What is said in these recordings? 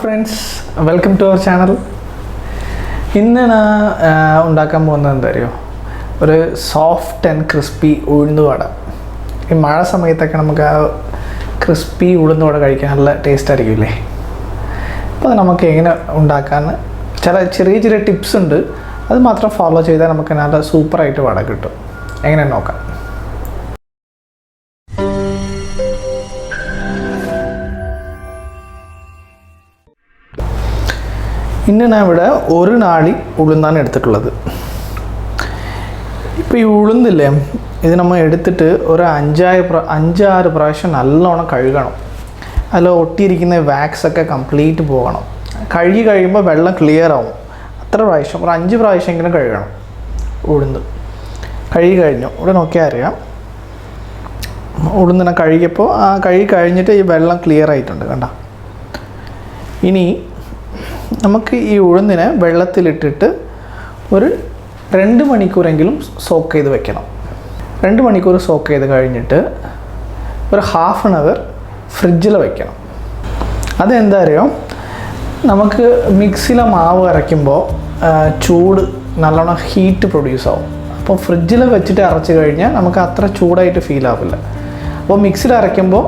friends, welcome to our channel. ഇന്ന് ഞാൻ ഉണ്ടാക്കാൻ പോകുന്നത് എന്തറിയോ, ഒരു സോഫ്റ്റ് ആൻഡ് ക്രിസ്പി ഉഴുന്ന് വട. ഈ മഴ സമയത്തൊക്കെ നമുക്ക് ആ ക്രിസ്പി ഉഴുന്ന് വട കഴിക്കാൻ നല്ല ടേസ്റ്റ് ആയിരിക്കില്ലേ. അപ്പോൾ അത് നമുക്ക് എങ്ങനെ ഉണ്ടാക്കാമെന്ന് ചെറിയ ചെറിയ ടിപ്സ് ഉണ്ട്. അത് മാത്രം ഫോളോ ചെയ്താൽ നമുക്ക് നല്ല സൂപ്പറായിട്ട് വട കിട്ടും. എങ്ങനെ നോക്കാം. ഇന്ന് ഞാൻ ഇവിടെ ഒരു നാഴി ഉഴുന്നാണ് എടുത്തിട്ടുള്ളത്. ഇപ്പോൾ ഈ ഉഴുന്നില്ലേ, ഇത് നമ്മൾ എടുത്തിട്ട് ഒരു 5-6 പ്രാവശ്യം നല്ലോണം കഴുകണം. അതിൽ ഒട്ടിയിരിക്കുന്ന വാക്സൊക്കെ കംപ്ലീറ്റ് പോകണം. കഴുകി കഴിയുമ്പോൾ വെള്ളം ക്ലിയർ ആവും. അത്ര പ്രാവശ്യം ഒരു 5 പ്രാവശ്യമെങ്കിലും കഴുകണം. ഉഴുന്ന് കഴുകി കഴിഞ്ഞു. ഇവിടെ നോക്കിയാൽ അറിയാം, ഉഴുന്നിനെ കഴുകിയപ്പോൾ കഴുകി കഴിഞ്ഞിട്ട് ഈ വെള്ളം ക്ലിയർ ആയിട്ടുണ്ട്, കണ്ട. ഇനി നമുക്ക് ഈ ഉഴുന്നിനെ വെള്ളത്തിലിട്ടിട്ട് ഒരു 2 മണിക്കൂറെങ്കിലും സോക്ക് ചെയ്ത് വെക്കണം. 2 മണിക്കൂർ സോക്ക് ചെയ്ത് കഴിഞ്ഞിട്ട് ഒരു ½ ആൻ അവർ ഫ്രിഡ്ജിൽ വയ്ക്കണം. അതെന്താ അറിയോ, നമുക്ക് മിക്സിയിലെ മാവ് അരയ്ക്കുമ്പോൾ ചൂട് നല്ലോണം ഹീറ്റ് പ്രൊഡ്യൂസ് ആവും. അപ്പോൾ ഫ്രിഡ്ജിൽ വെച്ചിട്ട് അരച്ച് കഴിഞ്ഞാൽ നമുക്ക് അത്ര ചൂടായിട്ട് ഫീൽ ആവില്ല. അപ്പോൾ മിക്സിയിൽ അരയ്ക്കുമ്പോൾ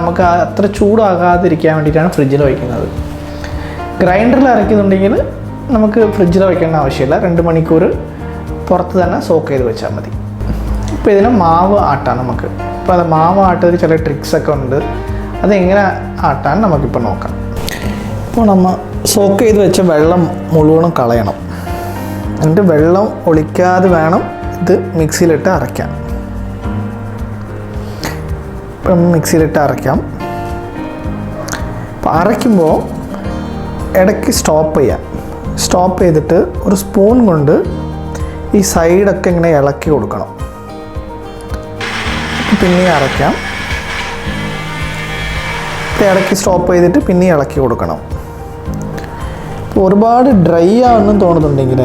നമുക്ക് അത്ര ചൂടാകാതിരിക്കാൻ വേണ്ടിയിട്ടാണ് ഫ്രിഡ്ജിൽ വയ്ക്കുന്നത്. ഗ്രൈൻഡറിൽ അരയ്ക്കുന്നുണ്ടെങ്കിൽ നമുക്ക് ഫ്രിഡ്ജിൽ വയ്ക്കേണ്ട ആവശ്യമില്ല. 2 മണിക്കൂർ പുറത്ത് തന്നെ സോക്ക് ചെയ്ത് വെച്ചാൽ മതി. ഇപ്പോൾ ഇതിന് മാവ് ആട്ടാം നമുക്ക്. അപ്പോൾ അത് മാവ് ആട്ടതിൽ ചില ട്രിക്സൊക്കെ ഉണ്ട്. അതെങ്ങനെ ആട്ടാൻ നമുക്കിപ്പോൾ നോക്കാം. ഇപ്പോൾ നമ്മൾ സോക്ക് ചെയ്ത് വെച്ച വെള്ളം മുഴുവനും കളയണം. എന്നിട്ട് വെള്ളം ഒളിക്കാതെ വേണം ഇത് മിക്സിയിലിട്ട് അരയ്ക്കാൻ. ഇപ്പം മിക്സിയിലിട്ട് അരയ്ക്കാം. അപ്പോൾ അരയ്ക്കുമ്പോൾ ഇടയ്ക്ക് സ്റ്റോപ്പ് ചെയ്യാം. സ്റ്റോപ്പ് ചെയ്തിട്ട് ഒരു സ്പൂൺ കൊണ്ട് ഈ സൈഡൊക്കെ ഇങ്ങനെ ഇളക്കി കൊടുക്കണം. പിന്നെയും അരയ്ക്കാം. ഇടയ്ക്ക് സ്റ്റോപ്പ് ചെയ്തിട്ട് പിന്നെയും ഇളക്കി കൊടുക്കണം. ഇപ്പോൾ ഒരുപാട് ഡ്രൈ ആവുമെന്ന് തോന്നുന്നുണ്ടെങ്കിൽ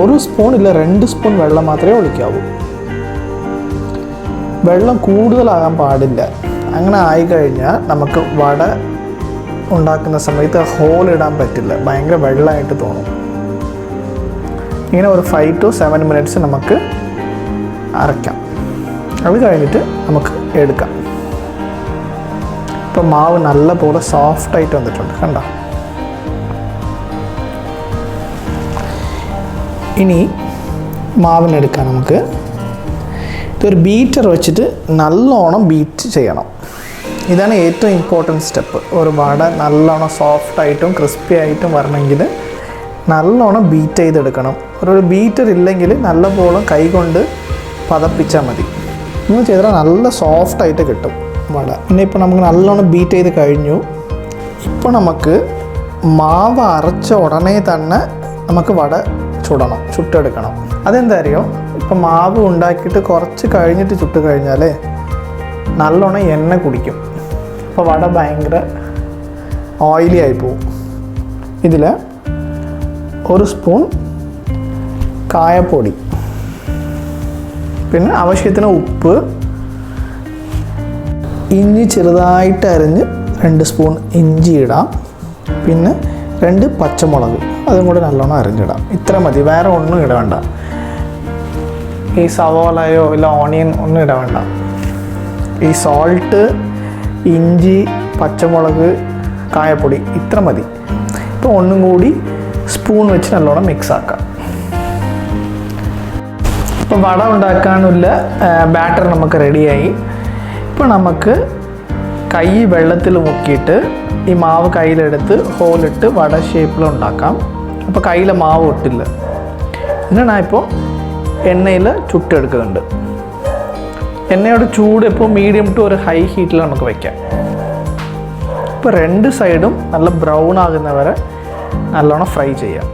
ഒരു സ്പൂൺ ഇല്ല 2 സ്പൂൺ വെള്ളം മാത്രമേ ഒഴിക്കാവൂ. വെള്ളം കൂടുതലാകാൻ പാടില്ല. അങ്ങനെ ആയിക്കഴിഞ്ഞാൽ നമുക്ക് വട ഉണ്ടാക്കുന്ന സമയത്ത് ഹോൾ ഇടാൻ പറ്റില്ല, ഭയങ്കര വെള്ളമായിട്ട് തോന്നും. ഇങ്ങനെ ഒരു 5 to 7 മിനിറ്റ്സ് നമുക്ക് അരയ്ക്കാം. അത് കഴിഞ്ഞിട്ട് നമുക്ക് എടുക്കാം. ഇപ്പോൾ മാവ് നല്ലപോലെ സോഫ്റ്റായിട്ട് വന്നിട്ടുണ്ട്, കണ്ട. ഇനി മാവിനെടുക്കാം നമുക്ക്. ഇതൊരു ബീറ്റർ വെച്ചിട്ട് നല്ലോണം ബീറ്റ് ചെയ്യണം. ഇതാണ് ഏറ്റവും ഇമ്പോർട്ടൻറ്റ് സ്റ്റെപ്പ്. ഒരു വട നല്ലോണം സോഫ്റ്റായിട്ടും ക്രിസ്പി ആയിട്ടും വരണമെങ്കിൽ നല്ലോണം ബീറ്റ് ചെയ്തെടുക്കണം. ഒരു ബീറ്റർ ഇല്ലെങ്കിൽ നല്ലപോലെ കൈ കൊണ്ട് പതപ്പിച്ചാൽ മതി. ഇങ്ങനെ ചെയ്താൽ നല്ല സോഫ്റ്റായിട്ട് കിട്ടും വട. പിന്നെ ഇപ്പോൾ നമുക്ക് നല്ലോണം ബീറ്റ് ചെയ്ത് കഴിഞ്ഞു. ഇപ്പോൾ നമുക്ക് മാവ് അരച്ച ഉടനെ തന്നെ നമുക്ക് വട ചുട്ടെടുക്കണം. അതെന്താ അറിയോ, ഇപ്പോൾ മാവ് ഉണ്ടാക്കിയിട്ട് കുറച്ച് കഴിഞ്ഞിട്ട് ചുട്ട് കഴിഞ്ഞാൽ നല്ലോണം എണ്ണ കുടിക്കും. അപ്പോൾ വട ഭയങ്കര ഓയിലി ആയി പോവും. ഇതിൽ 1 സ്പൂൺ കായപ്പൊടി, പിന്നെ ആവശ്യത്തിന് ഉപ്പ്, ഇഞ്ചി ചെറുതായിട്ട് അരിഞ്ഞ് 2 സ്പൂൺ ഇഞ്ചി ഇടാം. പിന്നെ 2 പച്ചമുളക്, അതും കൂടി നല്ലോണം അരിഞ്ഞിടാം. ഇത്ര മതി, വേറെ ഒന്നും ഇടവേണ്ട. ഈ സവോളയോ ഇല്ല ഓണിയൻ ഒന്നും ഇടവേണ്ട. ഈ സോൾട്ട്, ഇഞ്ചി, പച്ചമുളക്, കായപ്പൊടി ഇത്ര മതി. ഇപ്പോൾ ഒന്നും കൂടി സ്പൂൺ വെച്ച് നല്ലോണം മിക്സ് ആക്കാം. ഇപ്പോൾ വട ഉണ്ടാക്കാനുള്ള ബാറ്റർ നമുക്ക് റെഡിയായി. ഇപ്പോൾ നമുക്ക് കൈ വെള്ളത്തിൽ മുക്കിയിട്ട് ഈ മാവ് കയ്യിലെടുത്ത് ഹോളിട്ട് വട ഷേപ്പിൽ ഉണ്ടാക്കാം. അപ്പോൾ കയ്യിലെ മാവ് ഒട്ടില്ല. ഇതിനാണ് ഇപ്പോൾ എണ്ണയിൽ ചുട്ടെടുക്കുന്നുണ്ട്. എണ്ണയുടെ ചൂട് ഇപ്പോൾ മീഡിയം ടു ഒരു ഹൈ ഹീറ്റിൽ നമുക്ക് വയ്ക്കാം. ഇപ്പോൾ 2 സൈഡും നല്ല ബ്രൗൺ ആകുന്നവരെ നല്ലോണം ഫ്രൈ ചെയ്യാം.